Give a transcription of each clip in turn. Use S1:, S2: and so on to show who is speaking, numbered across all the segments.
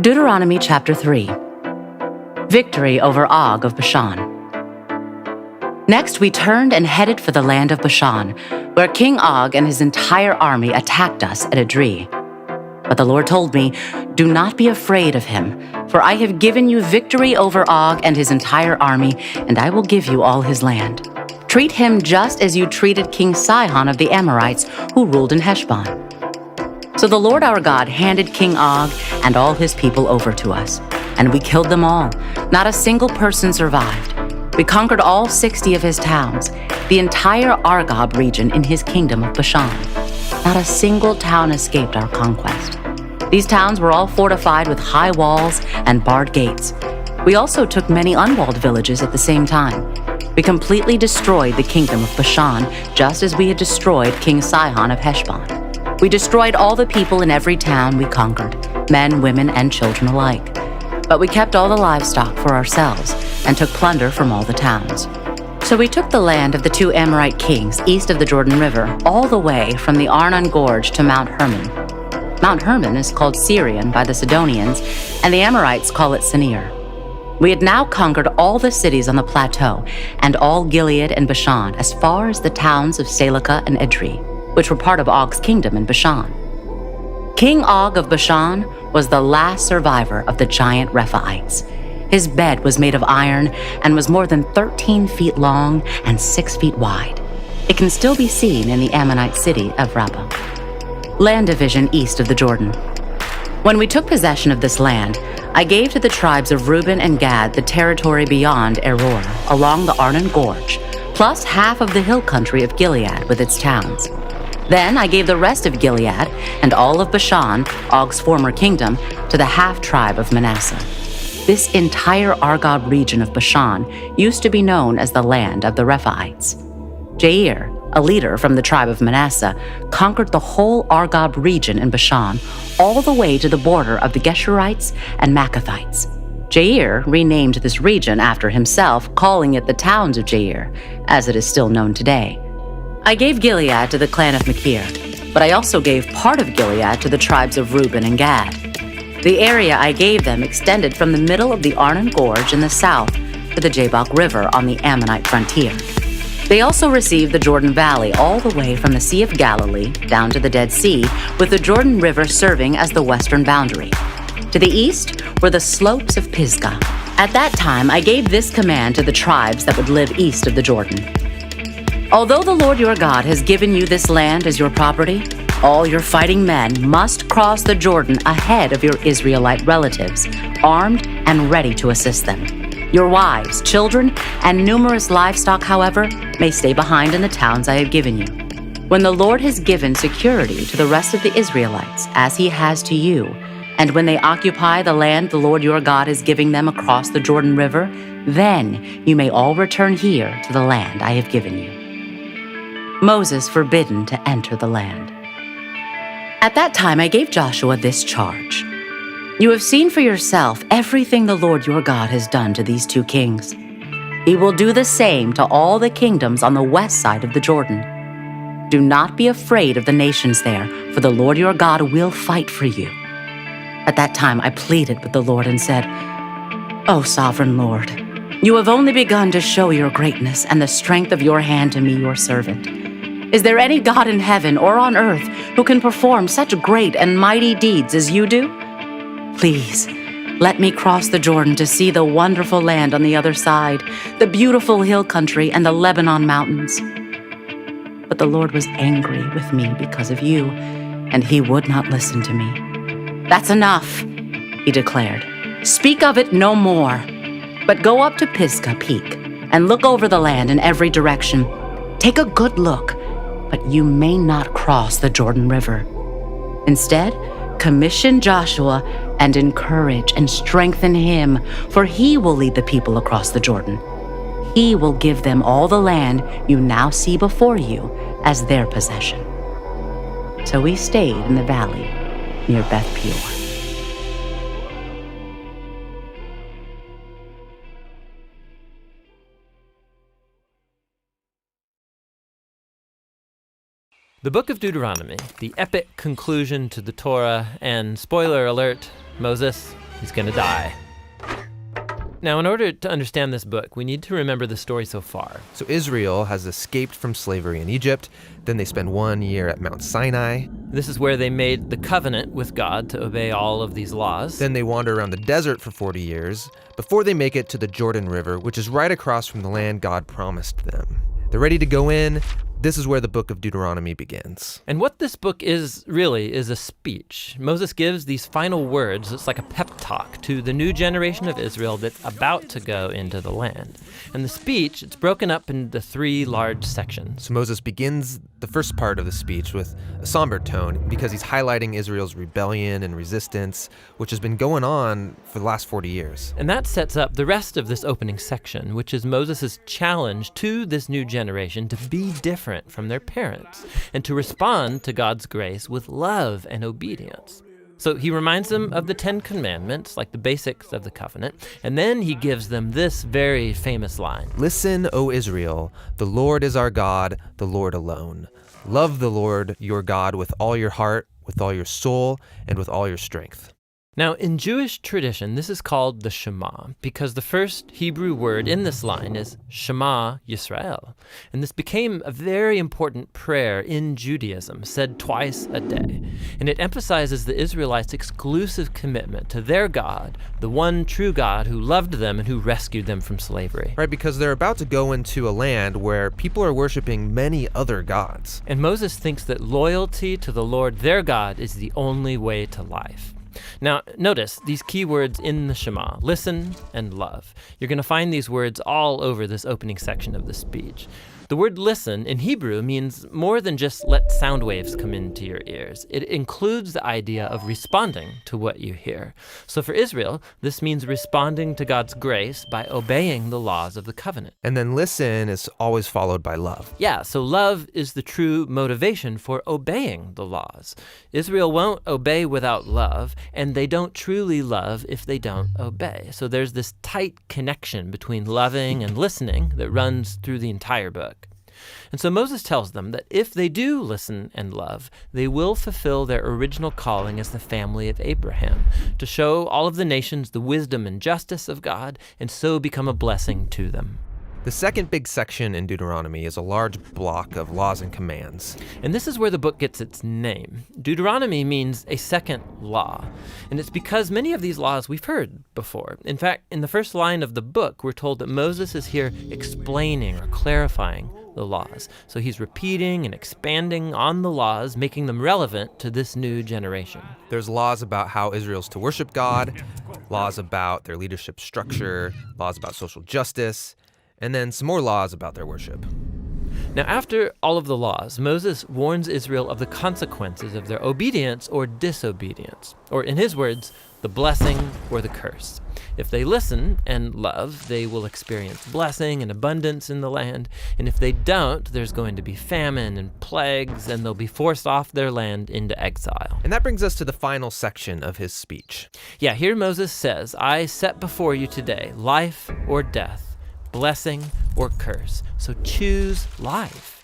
S1: Deuteronomy chapter 3. Victory over Og of Bashan. Next we turned and headed for the land of Bashan, where King Og and his entire army attacked us at Edrei. But the Lord told me, "Do not be afraid of him, for I have given you victory over Og and his entire army, and I will give you all his land. Treat him just as you treated King Sihon of the Amorites, who ruled in Heshbon." So the Lord our God handed King Og and all his people over to us, and we killed them all. Not a single person survived. We conquered all 60 of his towns, the entire Argob region in his kingdom of Bashan. Not a single town escaped our conquest. These towns were all fortified with high walls and barred gates. We also took many unwalled villages at the same time. We completely destroyed the kingdom of Bashan, just as we had destroyed King Sihon of Heshbon. We destroyed all the people in every town we conquered, men, women, and children alike. But we kept all the livestock for ourselves and took plunder from all the towns. So we took the land of the 2 Amorite kings east of the Jordan River, all the way from the Arnon Gorge to Mount Hermon. Mount Hermon is called Syrian by the Sidonians, and the Amorites call it Senir. We had now conquered all the cities on the plateau and all Gilead and Bashan, as far as the towns of Salekah and Edrei, which were part of Og's kingdom in Bashan. King Og of Bashan was the last survivor of the giant Rephaites. His bed was made of iron and was more than 13 feet long and 6 feet wide. It can still be seen in the Ammonite city of Rabbah. Land division east of the Jordan. When we took possession of this land, I gave to the tribes of Reuben and Gad the territory beyond Eror, along the Arnon Gorge, plus half of the hill country of Gilead with its towns. Then I gave the rest of Gilead and all of Bashan, Og's former kingdom, to the half-tribe of Manasseh. This entire Argob region of Bashan used to be known as the land of the Rephaites. Jair, a leader from the tribe of Manasseh, conquered the whole Argob region in Bashan, all the way to the border of the Geshurites and Maccathites. Jair renamed this region after himself, calling it the towns of Jair, as it is still known today. I gave Gilead to the clan of Machir, but I also gave part of Gilead to the tribes of Reuben and Gad. The area I gave them extended from the middle of the Arnon Gorge in the south to the Jabbok River on the Ammonite frontier. They also received the Jordan Valley all the way from the Sea of Galilee down to the Dead Sea, with the Jordan River serving as the western boundary. To the east were the slopes of Pisgah. At that time, I gave this command to the tribes that would live east of the Jordan. Although the Lord your God has given you this land as your property, all your fighting men must cross the Jordan ahead of your Israelite relatives, armed and ready to assist them. Your wives, children, and numerous livestock, however, may stay behind in the towns I have given you. When the Lord has given security to the rest of the Israelites, as he has to you, and when they occupy the land the Lord your God is giving them across the Jordan River, then you may all return here to the land I have given you. Moses forbidden to enter the land. At that time I gave Joshua this charge. You have seen for yourself everything the Lord your God has done to these 2 kings. He will do the same to all the kingdoms on the west side of the Jordan. Do not be afraid of the nations there, for the Lord your God will fight for you. At that time I pleaded with the Lord and said, "O sovereign Lord, you have only begun to show your greatness and the strength of your hand to me, your servant. Is there any God in heaven or on earth who can perform such great and mighty deeds as you do? Please, let me cross the Jordan to see the wonderful land on the other side, the beautiful hill country and the Lebanon mountains." But the Lord was angry with me because of you, and he would not listen to me. "That's enough," he declared. "Speak of it no more, but go up to Pisgah Peak and look over the land in every direction. Take a good look, but you may not cross the Jordan River. Instead, commission Joshua and encourage and strengthen him, for he will lead the people across the Jordan. He will give them all the land you now see before you as their possession." So we stayed in the valley near Beth Peor.
S2: The Book of Deuteronomy, the epic conclusion to the Torah, and spoiler alert, Moses he's going to die. Now, in order to understand this book, we need to remember the story so far.
S3: So Israel has escaped from slavery in Egypt. Then they spend 1 year at Mount Sinai.
S2: This is where they made the covenant with God to obey all of these laws.
S3: Then they wander around the desert for 40 years before they make it to the Jordan River, which is right across from the land God promised them. They're ready to go in. This is where the book of Deuteronomy begins.
S2: And what this book is really is a speech. Moses gives these final words. It's like a pep talk to the new generation of Israel that's about to go into the land. And the speech, it's broken up into 3 large sections.
S3: So Moses begins the first part of the speech with a somber tone because he's highlighting Israel's rebellion and resistance, which has been going on for the last 40 years.
S2: And that sets up the rest of this opening section, which is Moses' challenge to this new generation to be different from their parents and to respond to God's grace with love and obedience. So he reminds them of the 10 Commandments, like the basics of the covenant, and then he gives them this very famous line.
S3: Listen, O Israel, the Lord is our God, the Lord alone. Love the Lord your God with all your heart, with all your soul, and with all your strength.
S2: Now, in Jewish tradition, this is called the Shema, because the first Hebrew word in this line is Shema Yisrael. And this became a very important prayer in Judaism, said twice a day. And it emphasizes the Israelites' exclusive commitment to their God, the one true God who loved them and who rescued them from slavery.
S3: Right, because they're about to go into a land where people are worshiping many other gods.
S2: And Moses thinks that loyalty to the Lord their God is the only way to life. Now, notice these key words in the Shema, listen and love. You're going to find these words all over this opening section of the speech. The word listen in Hebrew means more than just let sound waves come into your ears. It includes the idea of responding to what you hear. So for Israel, this means responding to God's grace by obeying the laws of the covenant.
S3: And then listen is always followed by love.
S2: Yeah, so love is the true motivation for obeying the laws. Israel won't obey without love, and they don't truly love if they don't obey. So there's this tight connection between loving and listening that runs through the entire book. And so Moses tells them that if they do listen and love, they will fulfill their original calling as the family of Abraham, to show all of the nations the wisdom and justice of God, and so become a blessing to them.
S3: The second big section in Deuteronomy is a large block of laws and commands.
S2: And this is where the book gets its name. Deuteronomy means a second law. And it's because many of these laws we've heard before. In fact, in the first line of the book, we're told that Moses is here explaining or clarifying the laws. So he's repeating and expanding on the laws, making them relevant to this new generation.
S3: There's laws about how Israel's to worship God, laws about their leadership structure, laws about social justice, and then some more laws about their worship.
S2: Now, after all of the laws, Moses warns Israel of the consequences of their obedience or disobedience, or in his words, the blessing or the curse. If they listen and love, they will experience blessing and abundance in the land, and if they don't, there's going to be famine and plagues, and they'll be forced off their land into exile.
S3: And that brings us to the final section of his speech.
S2: Yeah, here Moses says, I set before you today life or death, blessing or curse. So choose life.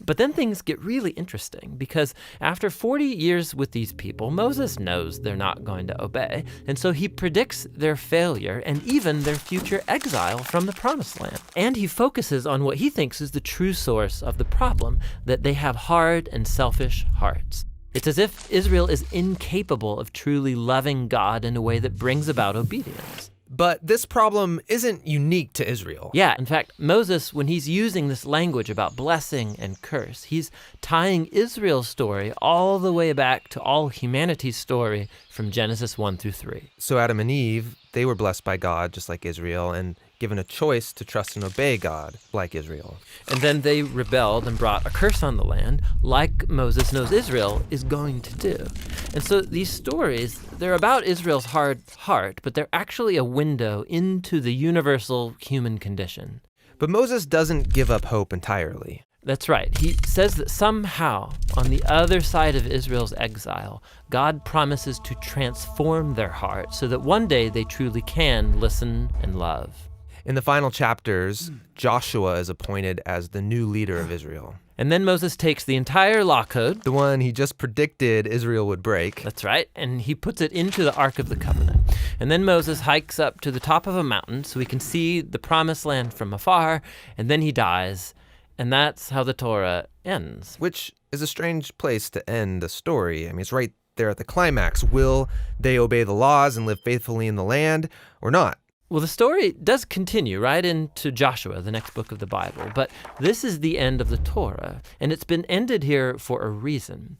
S2: But then things get really interesting because after 40 years with these people, Moses knows they're not going to obey. And so he predicts their failure and even their future exile from the promised land. And he focuses on what he thinks is the true source of the problem, that they have hard and selfish hearts. It's as if Israel is incapable of truly loving God in a way that brings about obedience.
S3: But this problem isn't unique to Israel.
S2: Yeah, in fact, Moses, when he's using this language about blessing and curse, he's tying Israel's story all the way back to all humanity's story from Genesis 1 through 3.
S3: So Adam and Eve, they were blessed by God just like Israel and given a choice to trust and obey God like Israel.
S2: And then they rebelled and brought a curse on the land like Moses knows Israel is going to do. And so these stories, they're about Israel's hard heart, but they're actually a window into the universal human condition.
S3: But Moses doesn't give up hope entirely.
S2: That's right. He says that somehow, on the other side of Israel's exile, God promises to transform their hearts so that one day they truly can listen and love.
S3: In the final chapters, Joshua is appointed as the new leader of Israel.
S2: And then Moses takes the entire law code.
S3: The one he just predicted Israel would break.
S2: That's right. And he puts it into the Ark of the Covenant. And then Moses hikes up to the top of a mountain so he can see the promised land from afar. And then he dies. And that's how the Torah ends.
S3: Which is a strange place to end the story. I mean, it's right there at the climax. Will they obey the laws and live faithfully in the land or not?
S2: Well, the story does continue right into Joshua, the next book of the Bible, but this is the end of the Torah, and it's been ended here for a reason.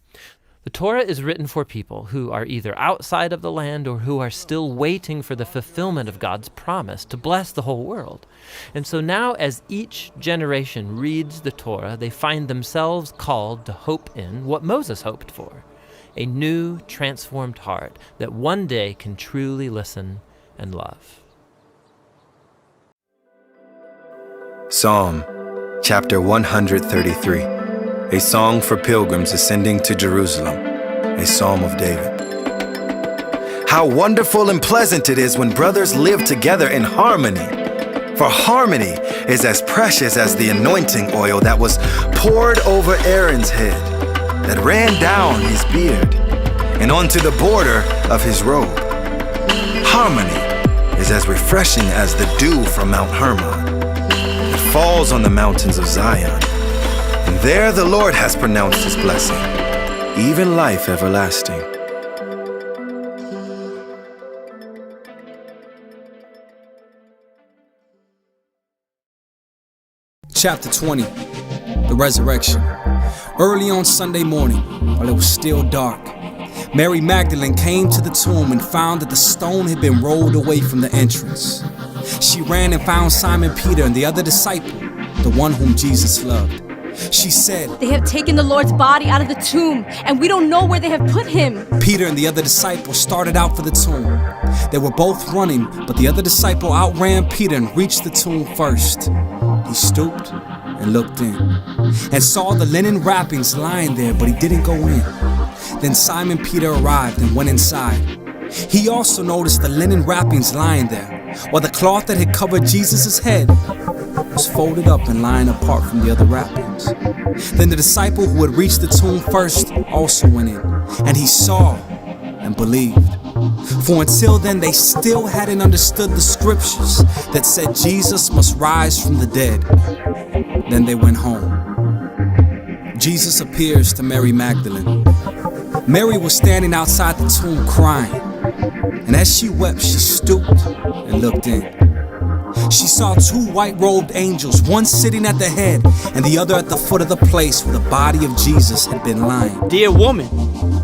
S2: The Torah is written for people who are either outside of the land or who are still waiting for the fulfillment of God's promise to bless the whole world. And so now, as each generation reads the Torah, they find themselves called to hope in what Moses hoped for, a new, transformed heart that one day can truly listen and love.
S4: Psalm, chapter 133, a song for pilgrims ascending to Jerusalem, a psalm of David. How wonderful and pleasant it is when brothers live together in harmony. For harmony is as precious as the anointing oil that was poured over Aaron's head, that ran down his beard and onto the border of his robe. Harmony is as refreshing as the dew from Mount Hermon. Falls on the mountains of Zion, and there the Lord has pronounced his blessing, even life everlasting.
S5: Chapter 20, the resurrection. Early on Sunday morning, while it was still dark, Mary Magdalene came to the tomb and found that the stone had been rolled away from the entrance. She ran and found Simon Peter and the other disciple, the one whom Jesus loved. She said,
S6: "They have taken the Lord's body out of the tomb, and we don't know where they have put him."
S5: Peter and the other disciple started out for the tomb. They were both running, but the other disciple outran Peter and reached the tomb first. He stooped and looked in, and saw the linen wrappings lying there, but he didn't go in. Then Simon Peter arrived and went inside. He also noticed the linen wrappings lying there, while the cloth that had covered Jesus' head was folded up and lying apart from the other wrappings. Then the disciple who had reached the tomb first also went in, and he saw and believed. For until then they still hadn't understood the scriptures that said Jesus must rise from the dead. Then they went home. Jesus appears to Mary Magdalene. Mary was standing outside the tomb crying, and as she wept, she stooped and looked in. She saw two white-robed angels, one sitting at the head and the other at the foot of the place where the body of Jesus had been lying.
S7: "Dear woman,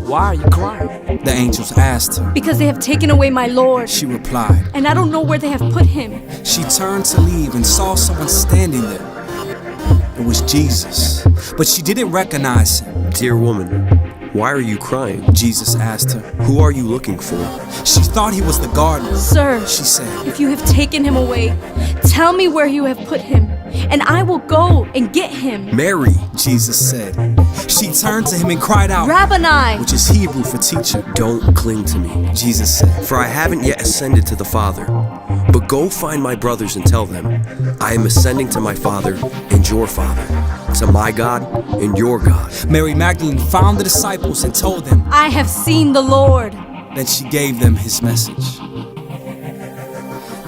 S7: why are you crying?"
S5: The angels asked her.
S6: "Because they have taken away my Lord,"
S5: She replied.
S6: "and I don't know where they have put him."
S5: She turned to leave and saw someone standing there. It was Jesus, but she didn't recognize him.
S8: "Dear woman, why are you crying?"
S5: Jesus asked her.
S8: "Who are you looking for?"
S5: She thought he was the gardener.
S6: "Sir,"
S5: she said,
S6: "if you have taken him away, tell me where you have put him, and I will go and get him."
S8: "Mary,"
S5: Jesus said. She turned to him and cried out,
S6: "Rabboni,"
S5: which is Hebrew for teacher.
S8: "Don't cling to me,"
S5: Jesus said,
S8: "for I haven't yet ascended to the Father. But go find my brothers and tell them, I am ascending to my Father and your Father, to my God and your God."
S5: Mary Magdalene found the disciples and told them.
S6: "I have seen the Lord."
S5: Then she gave them his message.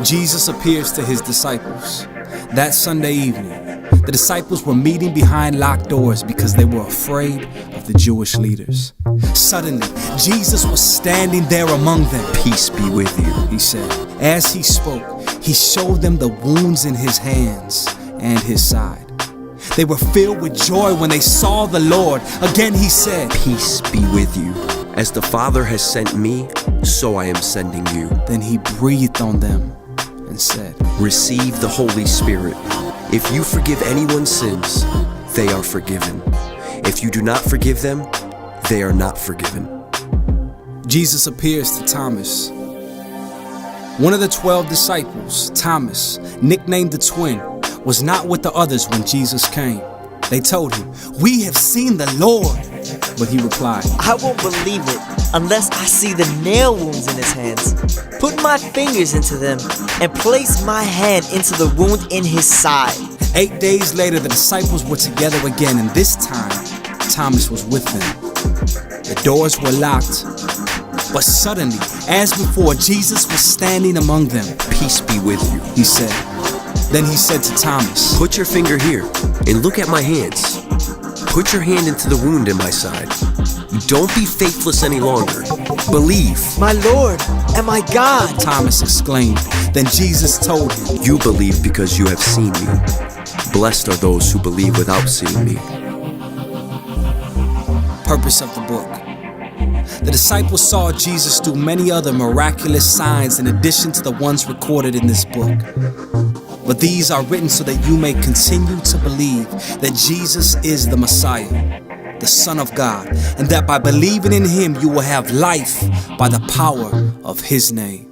S5: Jesus appears to his disciples. That Sunday evening, the disciples were meeting behind locked doors because they were afraid of the Jewish leaders. Suddenly, Jesus was standing there among them.
S8: "Peace be with you,"
S5: he said. As he spoke, he showed them the wounds in his hands and his side. They were filled with joy when they saw the Lord. Again he said,
S8: "Peace be with you. As the Father has sent me, so I am sending you."
S5: Then he breathed on them and said,
S8: "Receive the Holy Spirit. If you forgive anyone's sins, they are forgiven. If you do not forgive them, they are not forgiven."
S5: Jesus appears to Thomas. One of the 12 disciples, Thomas, nicknamed the twin, was not with the others when Jesus came. They told him, "We have seen the Lord." But he replied,
S7: "I won't believe it unless I see the nail wounds in his hands, put my fingers into them, and place my hand into the wound in his side."
S5: 8 days later, the disciples were together again, and this time, Thomas was with them. The doors were locked, but suddenly, as before, Jesus was standing among them.
S8: Peace be with you,
S5: he said. Then he said to Thomas,
S8: Put your finger here and look at my hands. Put your hand into the wound in my side. Don't be faithless any longer. Believe.
S7: My Lord and my God.
S5: Thomas exclaimed. Then Jesus told him,
S8: You believe because you have seen me. Blessed are those who believe without seeing me.
S5: Purpose of the book. The disciples saw Jesus do many other miraculous signs in addition to the ones recorded in this book. But these are written so that you may continue to believe that Jesus is the Messiah, the Son of God, and that by believing in him you will have life by the power of his name.